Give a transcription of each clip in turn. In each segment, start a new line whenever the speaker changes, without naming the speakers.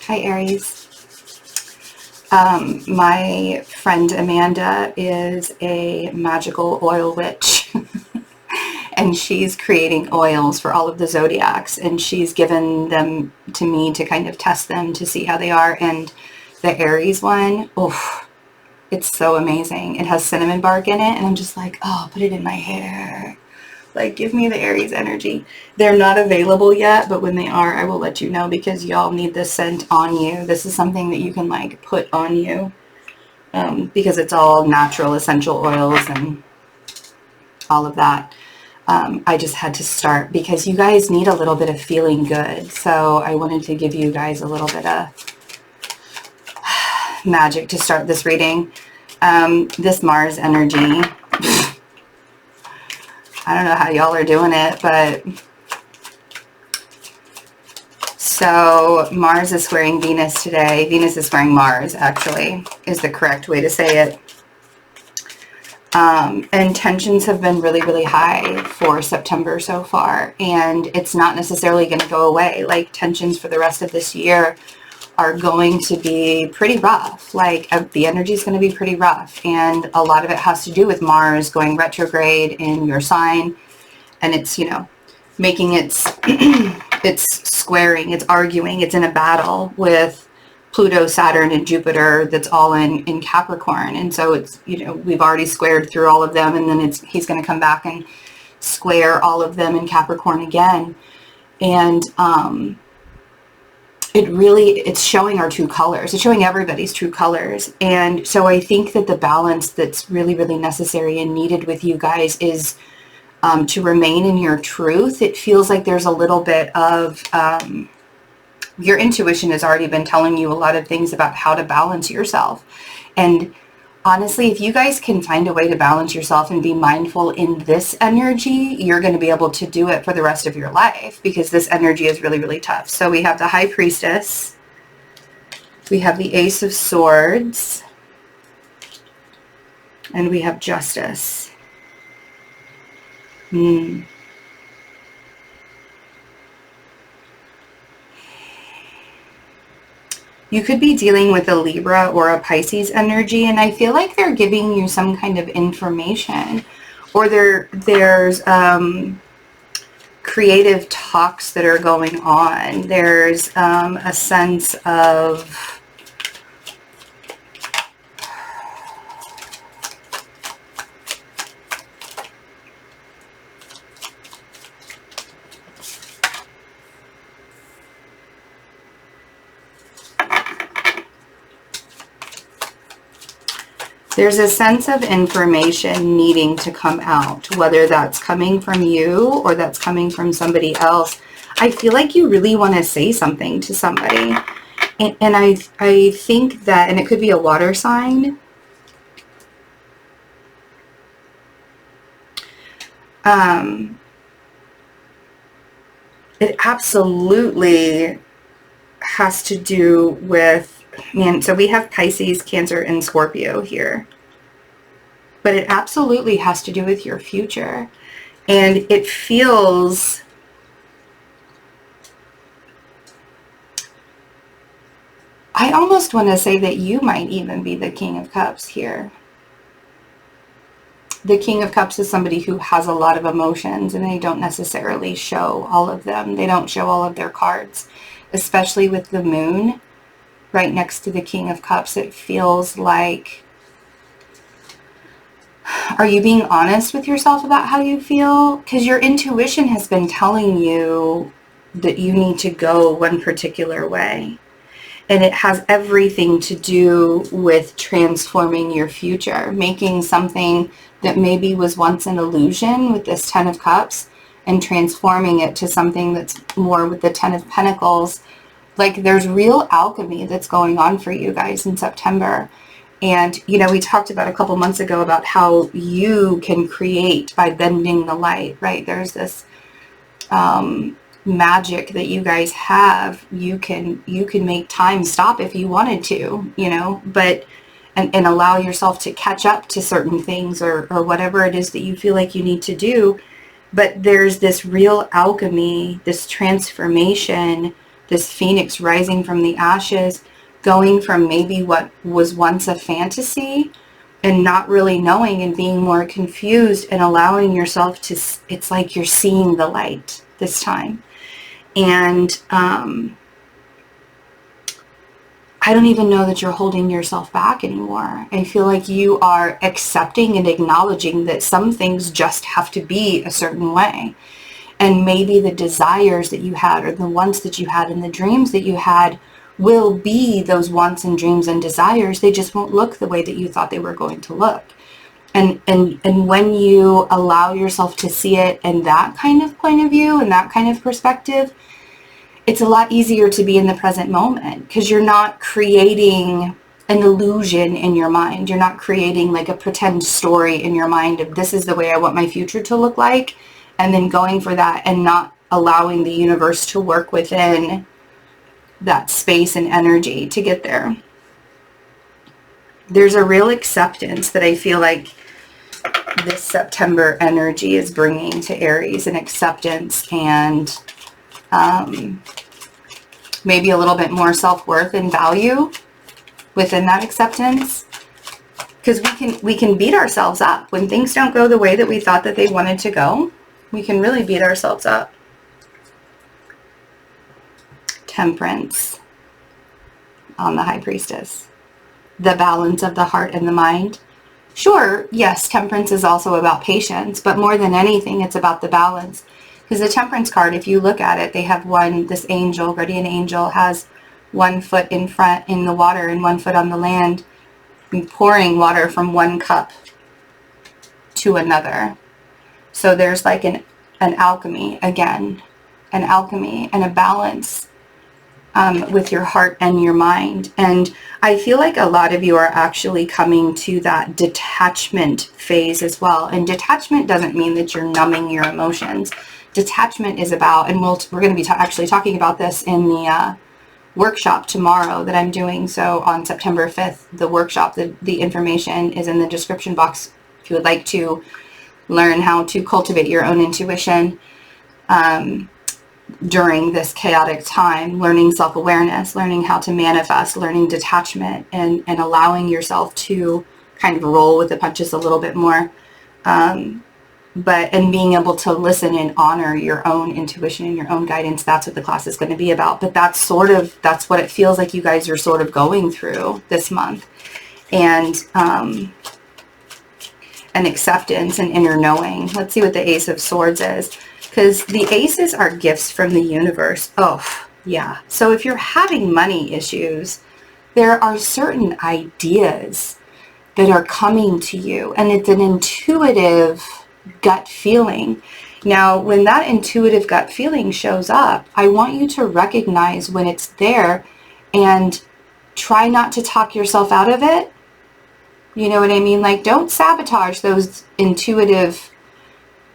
Hi, Aries. My friend Amanda is a magical oil witch and she's creating oils for all of the zodiacs, and she's given them to me to kind of test them to see how they are. And the Aries one, oof, it's so amazing. It has cinnamon bark in it, and I'm just like, oh, put it in my hair. Like, give me the Aries energy. They're not available yet, but when they are, I will let you know, because y'all need this scent on you. This is something that you can like put on you, because it's all natural essential oils and all of that. I just had to start because you guys need a little bit of feeling good. So I wanted to give you guys a little bit of magic to start this reading. This Mars energy, I don't know how y'all are doing it, but so Mars is squaring Venus today. Venus is squaring Mars, actually, is the correct way to say it. And tensions have been really, really high for September so far, and it's not necessarily going to go away. Like, tensions for the rest of this year are going to be pretty rough. Like, the energy is going to be pretty rough, and a lot of it has to do with Mars going retrograde in your sign, and it's, you know, making its it's squaring, it's arguing, it's in a battle with Pluto, Saturn, and Jupiter that's all in Capricorn. And so it's, you know, we've already squared through all of them, and then he's going to come back and square all of them in Capricorn again. And it's showing our true colors. It's showing everybody's true colors. And so I think that the balance that's really, really necessary and needed with you guys is to remain in your truth. It feels like there's a little bit of, your intuition has already been telling you a lot of things about how to balance yourself. And honestly, if you guys can find a way to balance yourself and be mindful in this energy, you're going to be able to do it for the rest of your life, because this energy is really, really tough. So we have the High Priestess. We have the Ace of Swords. And we have Justice. You could be dealing with a Libra or a Pisces energy, and I feel like they're giving you some kind of information, or there's creative talks that are going on. There's a sense of there's a sense of information needing to come out, whether that's coming from you or that's coming from somebody else. I feel like you really want to say something to somebody. And I think that, and it could be a water sign. It absolutely has to do with, man, so we have Pisces, Cancer, and Scorpio here. But it absolutely has to do with your future. And it feels, I almost want to say that you might even be the King of Cups here. The King of Cups is somebody who has a lot of emotions, and they don't necessarily show all of them. They don't show all of their cards, especially with the Moon right next to the King of Cups. It feels like, are you being honest with yourself about how you feel? Because your intuition has been telling you that you need to go one particular way. And it has everything to do with transforming your future, making something that maybe was once an illusion with this Ten of Cups and transforming it to something that's more with the Ten of Pentacles. Like, there's real alchemy that's going on for you guys in September. And, you know, we talked about a couple months ago about how you can create by bending the light, right? There's this magic that you guys have. You can make time stop if you wanted to, you know, but and allow yourself to catch up to certain things or whatever it is that you feel like you need to do. But there's this real alchemy, this transformation this phoenix rising from the ashes, going from maybe what was once a fantasy and not really knowing and being more confused and allowing yourself to, it's like you're seeing the light this time. And I don't even know that you're holding yourself back anymore. I feel like you are accepting and acknowledging that some things just have to be a certain way. And maybe the desires that you had, or the wants that you had, and the dreams that you had will be those wants and dreams and desires. They just won't look the way that you thought they were going to look. And when you allow yourself to see it in that kind of point of view and that kind of perspective, it's a lot easier to be in the present moment, because you're not creating an illusion in your mind. You're not creating like a pretend story in your mind of this is the way I want my future to look like, and then going for that and not allowing the universe to work within that space and energy to get there. There's a real acceptance that I feel like this September energy is bringing to Aries, an acceptance and maybe a little bit more self-worth and value within that acceptance, because we can beat ourselves up when things don't go the way that we thought that they wanted to go. We can really beat ourselves up. Temperance on the High Priestess, the balance of the heart and the mind. Sure, yes, temperance is also about patience, but more than anything, it's about the balance. Because the Temperance card, if you look at it, they have this angel, guardian angel, has one foot in front in the water and one foot on the land, and pouring water from one cup to another. So there's like an alchemy, again, an alchemy and a balance with your heart and your mind. And I feel like a lot of you are actually coming to that detachment phase as well. And detachment doesn't mean that you're numbing your emotions. Detachment is about, and we're going to be actually talking about this in the workshop tomorrow that I'm doing. So on September 5th, the workshop, the information is in the description box if you would like to learn how to cultivate your own intuition during this chaotic time, learning self-awareness, learning how to manifest, learning detachment, and allowing yourself to kind of roll with the punches a little bit more. And being able to listen and honor your own intuition and your own guidance. That's what the class is going to be about. But that's what it feels like you guys are sort of going through this month. And an acceptance and inner knowing. Let's see what the Ace of Swords is. Because the aces are gifts from the universe. Oh, yeah. So if you're having money issues, there are certain ideas that are coming to you. And it's an intuitive gut feeling. Now, when that intuitive gut feeling shows up, I want you to recognize when it's there and try not to talk yourself out of it. You know what I mean? Like, don't sabotage those intuitive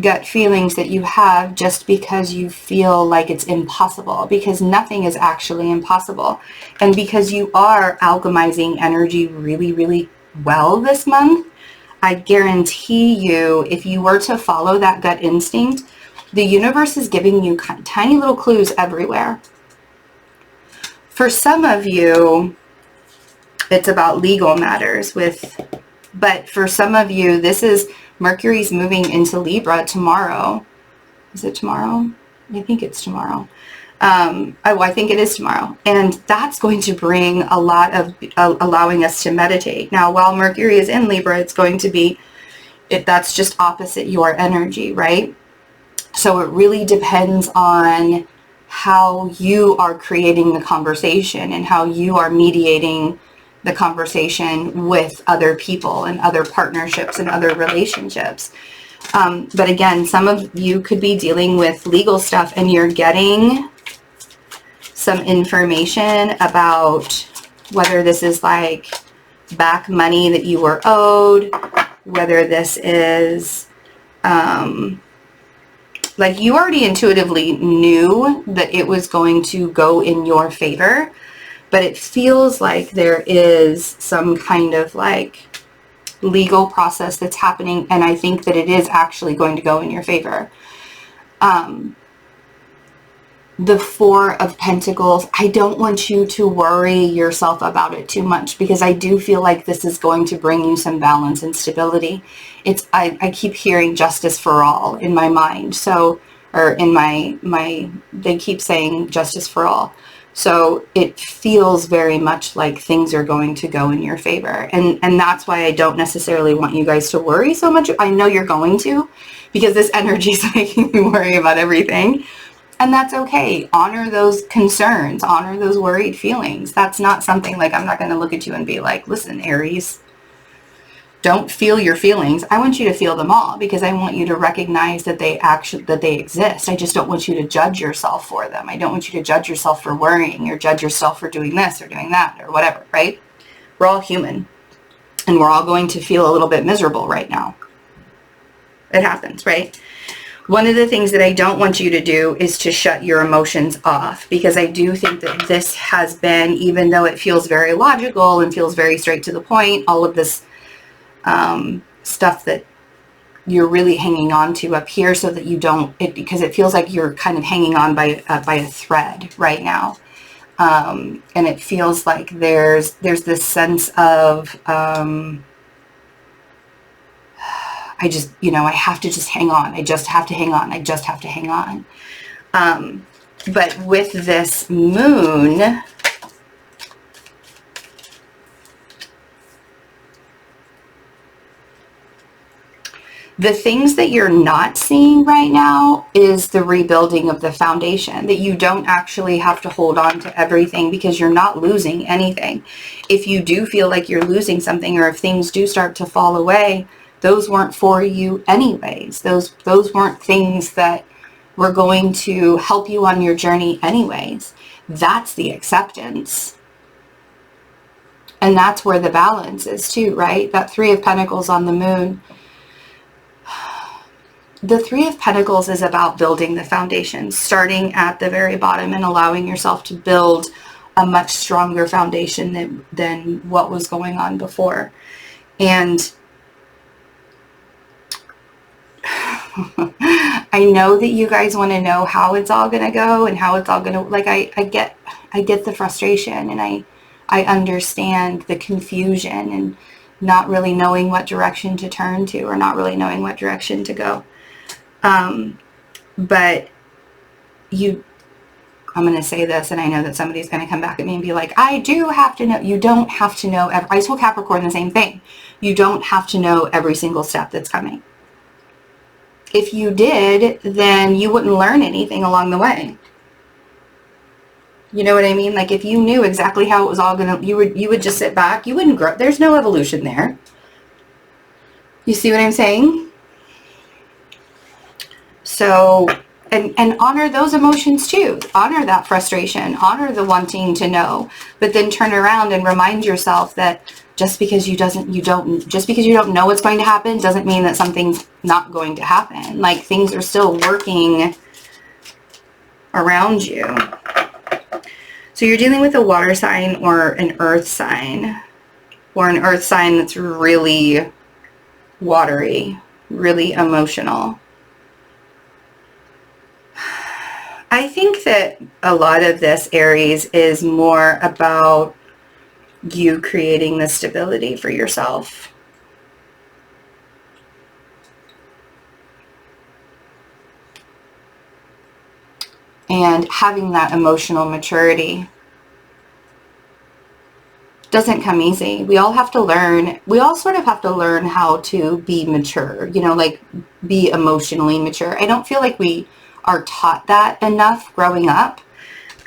gut feelings that you have just because you feel like it's impossible, because nothing is actually impossible. And because you are alchemizing energy really, really well this month, I guarantee you, if you were to follow that gut instinct, the universe is giving you tiny little clues everywhere. For some of you, it's about legal matters but for some of you, this is Mercury's moving into Libra tomorrow. Is it tomorrow? I think it's tomorrow. I think it is tomorrow. And that's going to bring a lot of allowing us to meditate. Now, while Mercury is in Libra, it's going to be, that's just opposite your energy, right? So it really depends on how you are creating the conversation and how you are mediating the conversation with other people and other partnerships and other relationships. But again, some of you could be dealing with legal stuff and you're getting some information about whether this is like back money that you were owed, whether this is like you already intuitively knew that it was going to go in your favor, but it feels like there is some kind of like legal process that's happening, and I think that it is actually going to go in your favor. the Four of Pentacles, I don't want you to worry yourself about it too much, because I do feel like this is going to bring you some balance and stability. I keep hearing justice for all in my mind. So, or in they keep saying justice for all. So it feels very much like things are going to go in your favor. And that's why I don't necessarily want you guys to worry so much. I know you're going to, because this energy is making me worry about everything. And that's okay. Honor those concerns, honor those worried feelings. That's not something like, I'm not going to look at you and be like, listen, Aries, don't feel your feelings. I want you to feel them all, because I want you to recognize that they exist. I just don't want you to judge yourself for them. I don't want you to judge yourself for worrying, or judge yourself for doing this or doing that or whatever, right? We're all human, and we're all going to feel a little bit miserable right now. It happens, right? One of the things that I don't want you to do is to shut your emotions off, because I do think that this has been, even though it feels very logical and feels very straight to the point, all of this stuff that you're really hanging on to up here, so that you don't, because it feels like you're kind of hanging on by a thread right now. And it feels like there's this sense of, I just, I have to just hang on. I just have to hang on. I just have to hang on. But with this moon, the things that you're not seeing right now is the rebuilding of the foundation, that you don't actually have to hold on to everything, because you're not losing anything. If you do feel like you're losing something, or if things do start to fall away, those weren't for you anyways. Those weren't things that were going to help you on your journey anyways. That's the acceptance. And that's where the balance is too, right? That Three of Pentacles on the moon. The Three of Pentacles is about building the foundation, starting at the very bottom and allowing yourself to build a much stronger foundation than what was going on before. And I know that you guys want to know how it's all going to go and how it's all going to, like, I get the frustration, and I understand the confusion and not really knowing what direction to turn to, or not really knowing what direction to go. But I'm going to say this, and I know that somebody's going to come back at me and be like, I do have to know. You don't have to know. I told Capricorn the same thing. You don't have to know every single step that's coming. If you did, then you wouldn't learn anything along the way. You know what I mean? Like, if you knew exactly how it was all going to, you would just sit back. You wouldn't grow. There's no evolution there. You see what I'm saying? So, and honor those emotions too. Honor that frustration. Honor the wanting to know. But then turn around and remind yourself that just because you don't know what's going to happen doesn't mean that something's not going to happen. Like, things are still working around you. So you're dealing with a water sign or an earth sign, or an earth sign that's really watery, really emotional. I think that a lot of this, Aries, is more about you creating the stability for yourself. And having that emotional maturity doesn't come easy. We all have to learn. We all sort of have to learn how to be mature, like be emotionally mature. I don't feel like we are taught that enough growing up.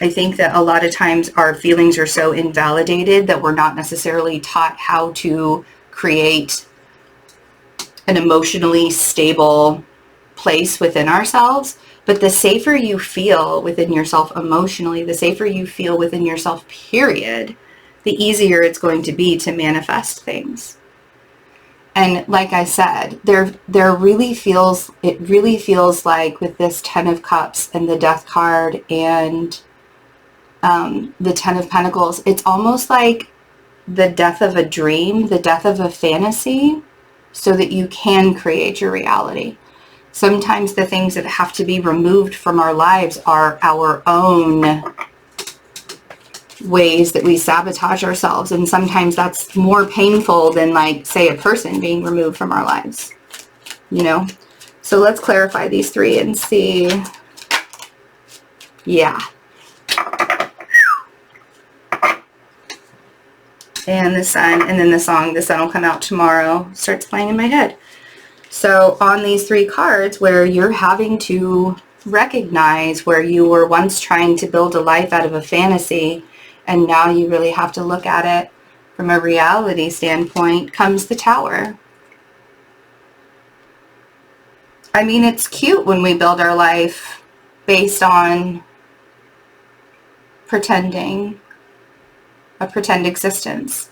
I think that a lot of times our feelings are so invalidated that we're not necessarily taught how to create an emotionally stable place within ourselves. But the safer you feel within yourself emotionally, the safer you feel within yourself, period, the easier it's going to be to manifest things. And like I said, it really feels like with this Ten of Cups and the Death card and the Ten of Pentacles, it's almost like the death of a dream, the death of a fantasy, so that you can create your reality. Sometimes the things that have to be removed from our lives are our own ways that we sabotage ourselves. And sometimes that's more painful than, like, say, a person being removed from our lives, you know? So let's clarify these three and see. Yeah. And the sun, and then the song, The Sun Will Come Out Tomorrow, starts playing in my head. So on these three cards, where you're having to recognize where you were once trying to build a life out of a fantasy, and now you really have to look at it from a reality standpoint, comes the Tower. I mean, it's cute when we build our life based on pretending, a pretend existence.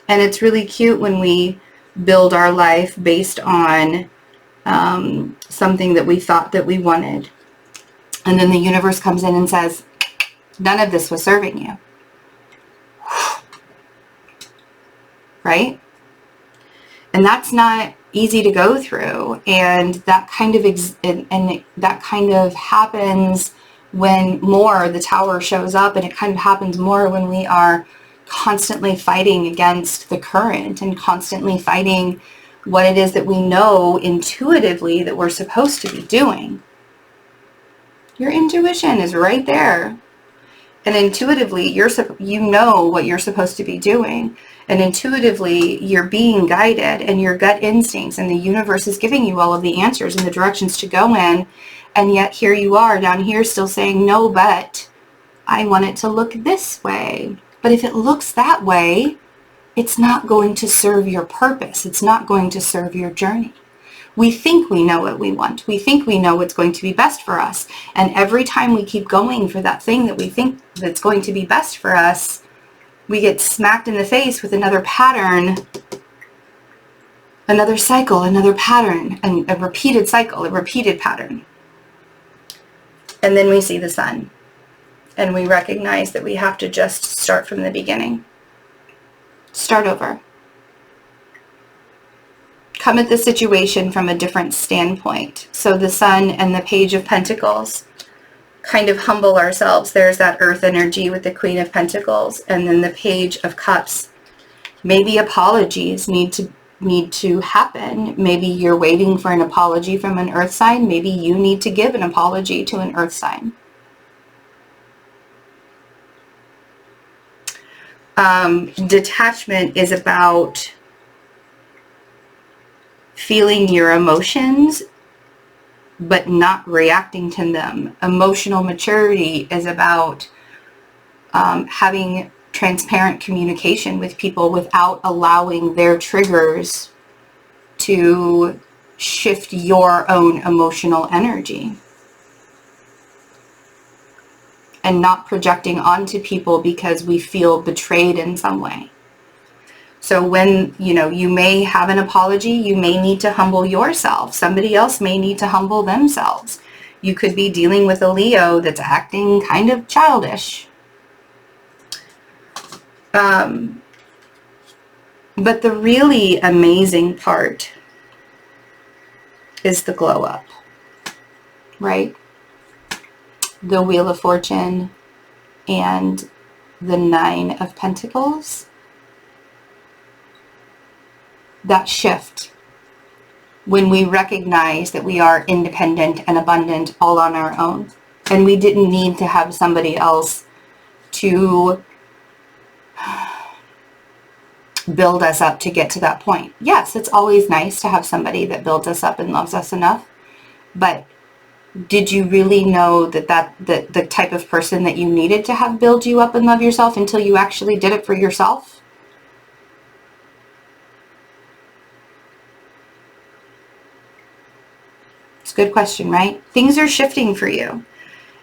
And it's really cute when we build our life based on something that we thought that we wanted. And then the universe comes in and says, none of this was serving you. Right? And that's not easy to go through. And that kind of that kind of happens when more the Tower shows up, and it kind of happens more when we are constantly fighting against the current and constantly fighting what it is that we know intuitively that we're supposed to be doing. Your intuition is right there. And intuitively, you know what you're supposed to be doing. And intuitively, you're being guided, and your gut instincts, and the universe is giving you all of the answers and the directions to go in. And yet here you are down here still saying, no, but I want it to look this way. But if it looks that way, it's not going to serve your purpose. It's not going to serve your journey. We think we know what we want. We think we know what's going to be best for us. And every time we keep going for that thing that we think that's going to be best for us, we get smacked in the face with another pattern, another cycle, another pattern, and a repeated cycle, a repeated pattern. And then we see the sun. And we recognize that we have to just start from the beginning. Start over. Come at the situation from a different standpoint. So the Sun and the Page of Pentacles kind of humble ourselves. There's that earth energy with the Queen of Pentacles, and then the Page of Cups. Maybe apologies need to happen. Maybe you're waiting for an apology from an earth sign. Maybe you need to give an apology to an earth sign. Detachment is about feeling your emotions but not reacting to them. Emotional maturity is about having transparent communication with people without allowing their triggers to shift your own emotional energy, and not projecting onto people because we feel betrayed in some way. So when, you may have an apology, you may need to humble yourself. Somebody else may need to humble themselves. You could be dealing with a Leo that's acting kind of childish. But the really amazing part is the glow up, right? The Wheel of Fortune and the Nine of Pentacles. That shift when we recognize that we are independent and abundant all on our own, and we didn't need to have somebody else to build us up to get to that point. Yes, it's always nice to have somebody that builds us up and loves us enough, but did you really know that the type of person that you needed to have build you up and love yourself until you actually did it for yourself? It's a good question, right? Things are shifting for you.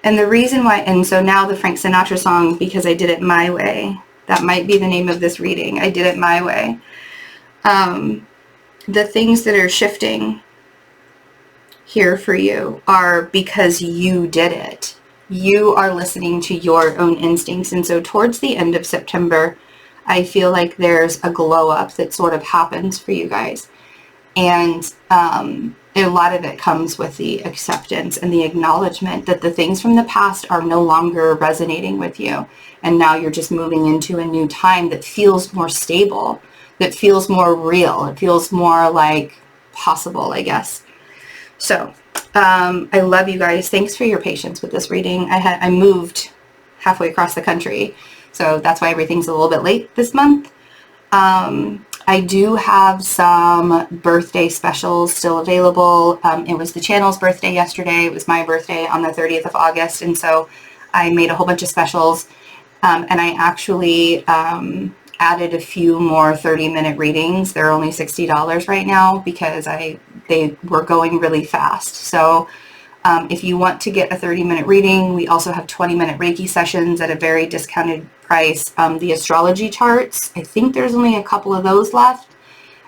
And the reason why, and so now the Frank Sinatra song, Because I Did It My Way, that might be the name of this reading. I did it my way. The things that are shifting here for you are because you did it. You are listening to your own instincts. And so towards the end of September, I feel like there's a glow up that sort of happens for you guys. And a lot of it comes with the acceptance and the acknowledgement that the things from the past are no longer resonating with you. And now you're just moving into a new time that feels more stable, that feels more real. It feels more like possible, I guess. So I love you guys. Thanks for your patience with this reading. I moved halfway across the country, so that's why everything's a little bit late this month. I do have some birthday specials still available. It was the channel's birthday yesterday. It was my birthday on the 30th of August. And so I made a whole bunch of specials. And I actually added a few more 30-minute readings. They're only $60 right now because they were going really fast. So if you want to get a 30-minute reading, we also have 20-minute Reiki sessions at a very discounted price. The astrology charts, I think there's only a couple of those left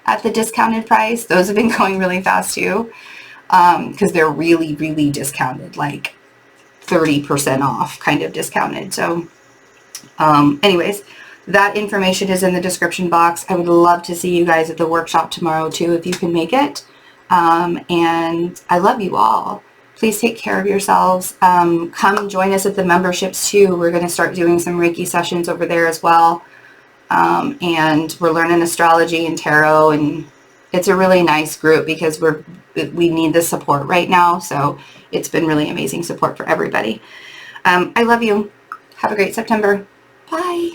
at the discounted price. Those have been going really fast too, because they're really, really discounted, like 30% off kind of discounted. So anyways, that information is in the description box. I would love to see you guys at the workshop tomorrow too, if you can make it. And I love you all. Please take care of yourselves. Come join us at the memberships too. We're going to start doing some Reiki sessions over there as well. And we're learning astrology and tarot, and it's a really nice group because we need the support right now. So it's been really amazing support for everybody. I love you. Have a great September. Bye.